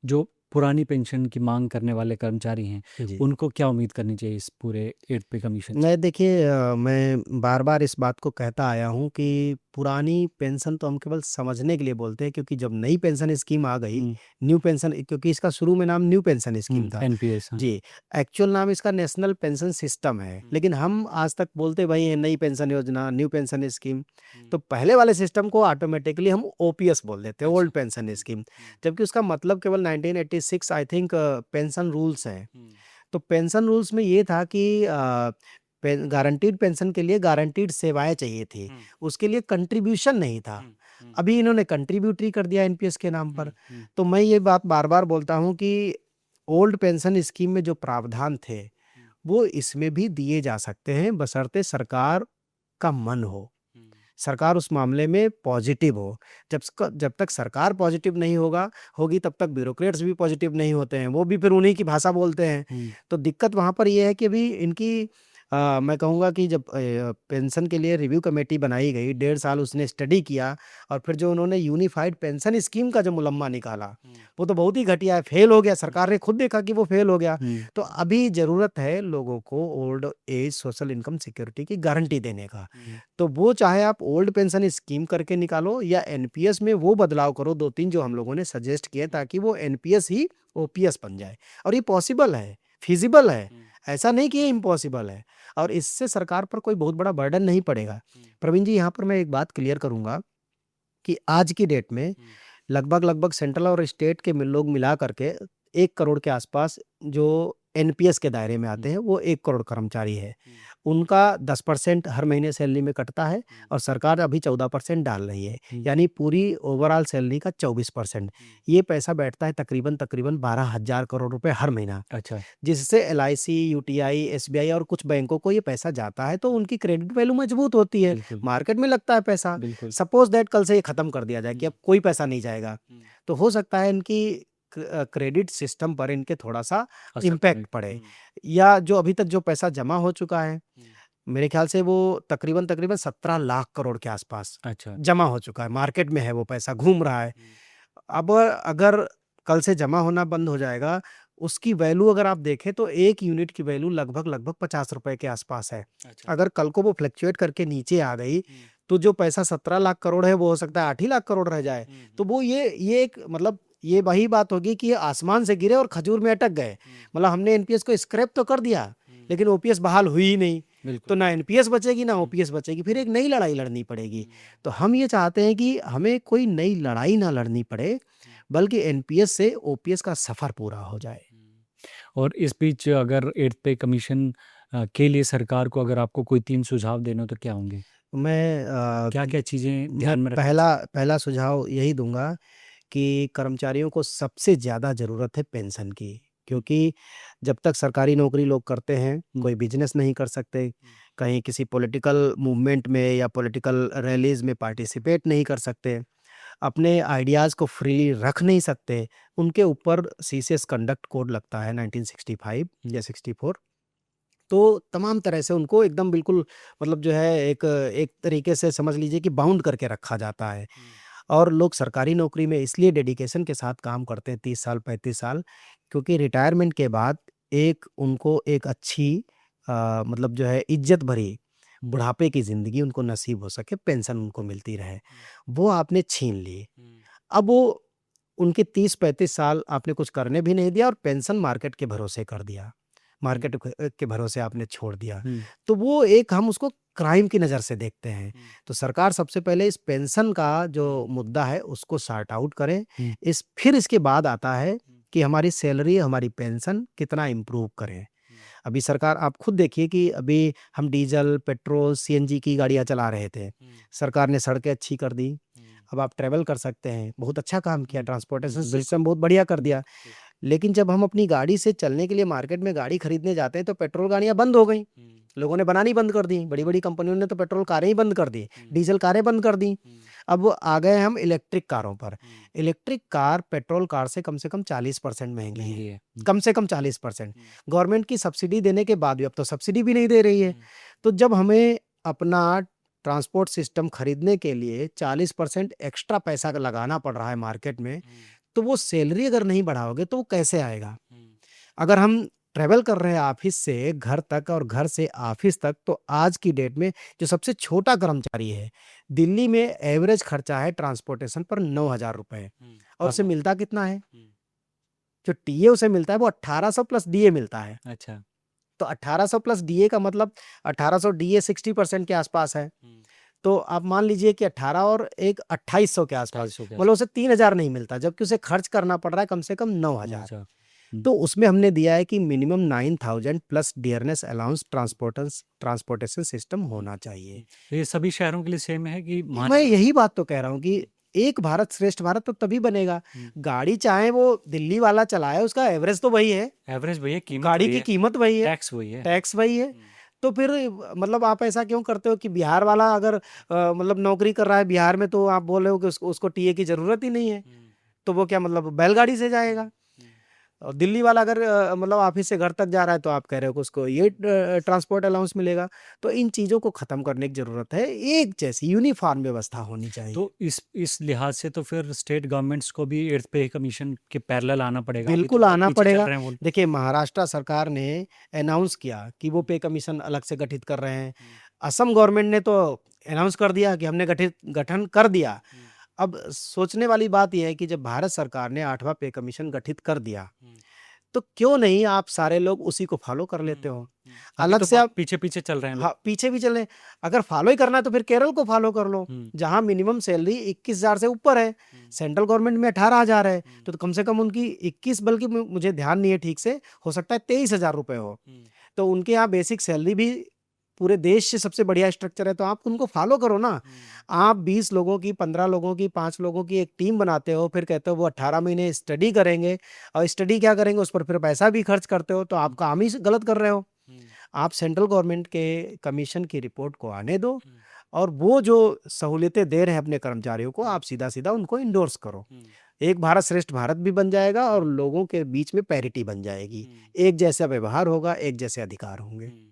जो पुरानी पेंशन की मांग करने वाले कर्मचारी हैं, जी। उनको क्या उम्मीद करनी चाहिए इस पूरे 8 पे कमीशन से? नहीं देखिए, मैं बार-बार इस बात को कहता आया हूँ कि पुरानी पेंशन तो हम केवल समझने के लिए बोलते हैं, क्योंकि जब नई पेंशन स्कीम आ गई, हुँ, न्यू पेंशन, क्योंकि इसका शुरू में नाम न्यू पेंशन स्कीम हुँ, था। एनपीएस हाँ। जी, एक्चुअल नाम इसका नेशनल पेंशन सिस्टम है, हुँ, लेकिन हम आज तक बोलते वही हैं, नई पेंशन योजना, न्यू पेंशन स्कीम। हुँ, तो पहले वाले सिस्टम को ऑटोमैटिकली हम ओपीएस बोल देते हैं, अच्छा। ओल्ड पेंशन हुँ, स्कीम, हुँ, जबकि उसका मतलब केवल 1986 आई थिंक पेंशन रूल्स हैं। हुँ, तो पेंशन रूल्स में ये था कि गारंटीड पेंशन के लिए गारंटीड सेवाएँ चाहिए थी, हुँ, उसके लिए कंट्रीब्यूशन नहीं था। हुँ, हुँ, अभी इन्होंने कंट्रीब्यूटरी कर दिया एनपीएस के नाम पर। हुँ, हुँ, तो मैं ये बात बार-बार बोलता हूँ कि ओल्ड पेंशन स्कीम में जो प्रावधान थे, हुँ, वो इसमें भी दिए जा सकते हैं, बशर्ते सरकार का मन हो। हुँ, सरकार उस मामले में पॉजिटिव हो। जब तक सरकार पॉजिटिव नहीं होगी, तब तक ब्यूरोक्रेट्स भी पॉजिटिव नहीं होते हैं, वो भी फिर उन्हीं की भाषा बोलते हैं। हुँ, तो दिक्कत वहाँ पर ये है कि अभी इनकी मैं कहूँगा कि जब पेंशन के लिए रिव्यू कमेटी बनाई गई, 1.5 साल उसने स्टडी किया, और फिर जो उन्होंने यूनिफाइड पेंशन स्कीम का जो मुलम्मा निकाला, हुँ, वो तो बहुत ही घटिया है, फेल हो गया, हुँ, सरकार ने खुद देखा कि वो फेल हो गया। हुँ, तो अभी ज़रूरत है लोगों को old age social income security की गारंटी देने का। हुँ, तो वो चाहे आप ओल्ड पेंशन स्कीम करके निकालो या एनपीएस में वो बदलाव करो 2-3 जो हम लोगों ने सजेस्ट किए, हुँ, ताकि वो एनपीएस ही ओपीएस बन जाए। और ये पॉसिबल है, फ़ीज़िबल है, हुँ, ऐसा नहीं कि ये इम्पॉसिबल है, और इससे सरकार पर कोई बहुत बड़ा बर्डन नहीं पड़ेगा। हुँ, प्रवीण जी, यहाँ पर मैं एक बात क्लियर करूँगा कि आज की डेट में हुँ, लगभग-लगभग सेंट्रल और स्टेट के लोग मिला करके 1 करोड़ के आसपास जो एनपीएस के दायरे में आते हुँ, हैं, वो 1 करोड़ कर्मचारी है। हुँ, उनका 10% हर महीने सैलरी में कटता है, हुँ, और सरकार अभी 14% डाल रही है, हुँ, यानी पूरी ओवरऑल सैलरी का 24%। हुँ, ये पैसा बैठता है तकरीबन-तकरीबन 12,000 करोड़ रुपए हर महीना, अच्छा। जिससे एलआईसी, यूटीआई, एसबीआई और कुछ बैंकों को ये पैसा जाता है, तो उनकी क्रेडिट वैल्यू मजबूत होती है, बिल्कुल, मार्केट में लगता है पैसा। बिल्कुल। सपोज़ दैट कल से ये खत्म कर दिया जाए कि हुँ, अब कोई पैसा नहीं जाएगा, हुँ, तो हो सकता है इनकी क्रेडिट सिस्टम पर इनके थोड़ा-सा असर पड़े। इम्पैक्ट पड़े, हुँ, या जो अभी तक जो पैसा जमा हो चुका है, हुँ, मेरे ख़्याल से वो तकरीबन-तकरीबन 17 लाख करोड़ के आसपास अच्छा। जमा हो चुका है, मार्केट में है वो पैसा, घूम रहा है। हुँ, अब अगर कल से जमा होना बंद हो जाएगा, उसकी वैल्यू अगर आप देखें तो 1 यूनिट की वैल्यू लगभग-लगभग ₹50 के आसपास है। अच्छा। अगर कल को वो फ्लक्चुएट करके नीचे आ गई, हुँ, तो जो पैसा 17 लाख करोड़ है, वो हो सकता है 8 ही लाख करोड़ रह जाए। हुँ, तो हुँ, वो ये एक मतलब ये वही बात होगी कि ये आसमान से गिरे और खजूर में अटक गए। हुँ, मतलब हमने एनपीएस को स्क्रैप तो कर दिया, हुँ, लेकिन ओपीएस बहाल हुई ही नहीं। बिल्कुल। तो ना एनपीएस बचेगी, ना हुँ, ओपीएस बचेगी, फिर हुँ, एक नई लड़ाई लड़नी पड़ेगी। हुँ, तो हम ये चाहते हैं कि हमें कोई नई लड़ाई ना लड़नी पड़े, हुँ, बल्कि एनपीएस से ओपीएस का सफ़र पूरा हो जाए। हुँ। और इस बीच अगर 8th पे कमीशन के लिए सरकार को अगर आपको कोई 3 सुझाव देने हो तो क्या होंगे? मैं क्या-क्या चीज़ें मैं ध्यान में रखनी पहला चाहिए? पहला सुझाव यही दूँगा कि कर्मचारियों को सबसे ज़्यादा ज़रूरत है पेंशन की, हुँ, क्योंकि जब तक सरकारी नौकरी लोग करते हैं, हुँ, कोई बिज़नेस नहीं कर सकते, हुँ, कहीं किसी पॉलिटिकल मूवमेंट में या पॉलिटिकल रैलीज़ में पार्टिसिपेट नहीं कर सकते, अपने आइडियाज़ को फ्रीली रख नहीं सकते, उनके ऊपर सीसीएस कंडक्ट कोड लगता है 1965 हुँ, या 64। तो तमाम तरह से उनको एकदम बिल्कुल मतलब जो है एक एक तरीके से समझ लीजिए कि बाउंड करके रखा जाता है। हुँ, और लोग सरकारी नौकरी में इसलिए डेडिकेशन के साथ काम करते हैं 30 साल, 35 साल, क्योंकि रिटायरमेंट के बाद एक उनको एक अच्छी मतलब जो है इज़्ज़त भरी हुँ, बुढ़ापे की ज़िंदगी उनको नसीब हो सके, पेंशन उनको मिलती रहे। हुँ, वो आपने छीन ली। हुँ, अब वो उनके 30-35 साल आपने कुछ करने भी नहीं दिया, और पेंशन मार्केट के भरोसे कर दिया। हुँ, मार्केट के भरोसे आपने छोड़ दिया। हुँ, तो वो एक हम उसको क्राइम की नज़र से देखते हैं। हुँ, तो सरकार सबसे पहले इस पेंशन का जो हुँ, मुद्दा है उसको सॉर्ट आउट करे। हुँ, फिर इसके बाद आता है हुँ, कि हमारी सैलरी, हमारी पेंशन कितना इम्प्रूव करें। हुँ, अभी सरकार आप खुद देखिए कि अभी हम डीज़ल, पेट्रोल, सीएनजी की गाड़ियाँ चला रहे थे। हुँ, सरकार ने सड़कें अच्छी कर दी। हुँ, अब आप ट्रैवल कर सकते हैं। बहुत अच्छा काम किया, हुँ, ट्रांसपोर्टेशन बिल्कुल, बिल्कुल, सिस्टम बहुत बढ़िया कर दिया। बिल्कुल। लेकिन जब हम अपनी गाड़ी से चलने के लिए मार्केट में गाड़ी खरीदने जाते हैं, तो पेट्रोल गाड़ियाँ बंद हो गईं। हुँ, लोगों ने बनानी बंद कर दी। हुँ, बड़ी-बड़ी कंपनियों ने तो पेट्रोल कारें ही बंद कर दी, हुँ, डीज़ल कारें बंद कर दी। हुँ, अब आ गए हम इलेक्ट्रिक कारों पर। हुँ, इलेक्ट्रिक कार पेट्रोल कार से कम 40% महँगी हैं। महँगी है। हुँ, कम से कम 40%। हुँ, गवर्नमेंट की सब्सिडी देने के बाद भी, अब तो सब्सिडी भी नहीं दे रही है। हुँ, तो जब हमें अपना ट्रांसपोर्ट सिस्टम खरीदने के लिए 40% एक्स्ट्रा पैसा लगाना पड़ रहा है मार्केट में, हुँ, तो वो सैलरी अगर नहीं बढ़ाओगे तो वो कैसे आएगा? अगर हम ट्रैवल कर रहे हैं ऑफिस से घर तक और घर से ऑफिस तक, तो आज की डेट में जो सबसे छोटा कर्मचारी है, दिल्ली में एवरेज खर्चा है ट्रांसपोर्टेशन पर 9,000 रुपए, और उसे अब मिलता कितना है? जो टीए उसे मिलता है वो 1800 प्लस डीए मिलता है। अच्छा। तो 1800 प्लस डीए का मतलब 1800 डीए 60% के आसपास है। तो आप मान लीजिए कि 18 और एक 2800 के आसपास, 250 के मतलब आसपास। उसे 3000 नहीं मिलता, जबकि उसे खर्च करना पड़ रहा है कम से कम 9000। 9,000। तो उसमें हमने दिया है कि minimum 9000 plus dearness allowance transportation system होना चाहिए। तो ये सभी शहरों के लिए सेम है कि मैं यही बात तो कह रहा हूँ कि एक भारत श्रेष्ठ भारत तो तभी बनेगा, गाड़ी चाहे वो दिल्ली वाला चलाए, उसका एवरेज तो वही है, एवरेज वही है, कीमत गाड़ी वही की है, कीमत वही है, टैक्स वही है। टैक्स वही है। तो फिर मतलब आप ऐसा क्यों करते हो कि बिहार वाला अगर मतलब नौकरी कर रहा है बिहार में, तो आप बोल रहे हो कि उसको टीए की जरूरत ही नहीं है, तो वो क्या मतलब बैलगाड़ी से जाएगा? और दिल्ली वाला अगर मतलब ऑफिस से घर तक जा रहा है, तो आप कह रहे हो कि उसको ये ट्रांसपोर्ट अलाउंस मिलेगा। तो इन चीज़ों को ख़त्म करने की ज़रूरत है, एक जैसी यूनिफॉर्म व्यवस्था होनी चाहिए। तो इस लिहाज से तो फिर स्टेट गवर्नमेंट्स को भी एट्थ पे कमीशन के पैरेलल आना पड़ेगा। अभी तो बिल्कुल बहुत आना पीछे चल पड़ेगा। रहे हैं वो। देखिए, महाराष्ट्र सरकार ने अनाउंस किया कि वो पे कमीशन अलग से गठित कर रहे हैं। असम गवर्नमेंट ने तो अनाउंस कर दिया कि हमने गठन कर दिया। अब सोचने वाली बात यह है कि जब भारत सरकार ने 8वां पे कमीशन गठित कर दिया, तो क्यों नहीं आप सारे लोग उसी को फॉलो कर लेते हो? अभी अलग तो से बहुत आप पीछे पीछे चल रहे हैं लोग। हाँ, पीछे भी चले। अगर फॉलो ही करना है तो फिर केरल को फॉलो कर लो, हम्म, जहाँ मिनिमम सैलरी 21,000 से ऊपर है, सेंट्रल गवर्नमेंट में 18,000 है, तो कम से कम उनकी 21, बल्कि मुझे ध्यान नहीं है ठीक से, हो सकता है 23,000 रुपए हो। तो उनके यहाँ बेसिक सैलरी भी पूरे देश से सबसे बढ़िया स्ट्रक्चर है, तो आप उनको फॉलो करो ना। आप 20 लोगों की, 15 लोगों की, 5 लोगों की एक टीम बनाते हो, फिर कहते हो वो 18 महीने स्टडी करेंगे, और स्टडी क्या करेंगे, उस पर फिर पैसा भी खर्च करते हो, तो आप काम ही गलत कर रहे हो। आप सेंट्रल गवर्नमेंट के कमीशन की रिपोर्ट को आने दो, और वो जो सहूलियतें दे रहे हैं अपने कर्मचारियों को, आप सीधा सीधा उनको इंडोर्स करो। एक भारत श्रेष्ठ भारत भी बन जाएगा, और लोगों के बीच में पैरिटी बन जाएगी, एक जैसा व्यवहार होगा, एक जैसे अधिकार होंगे।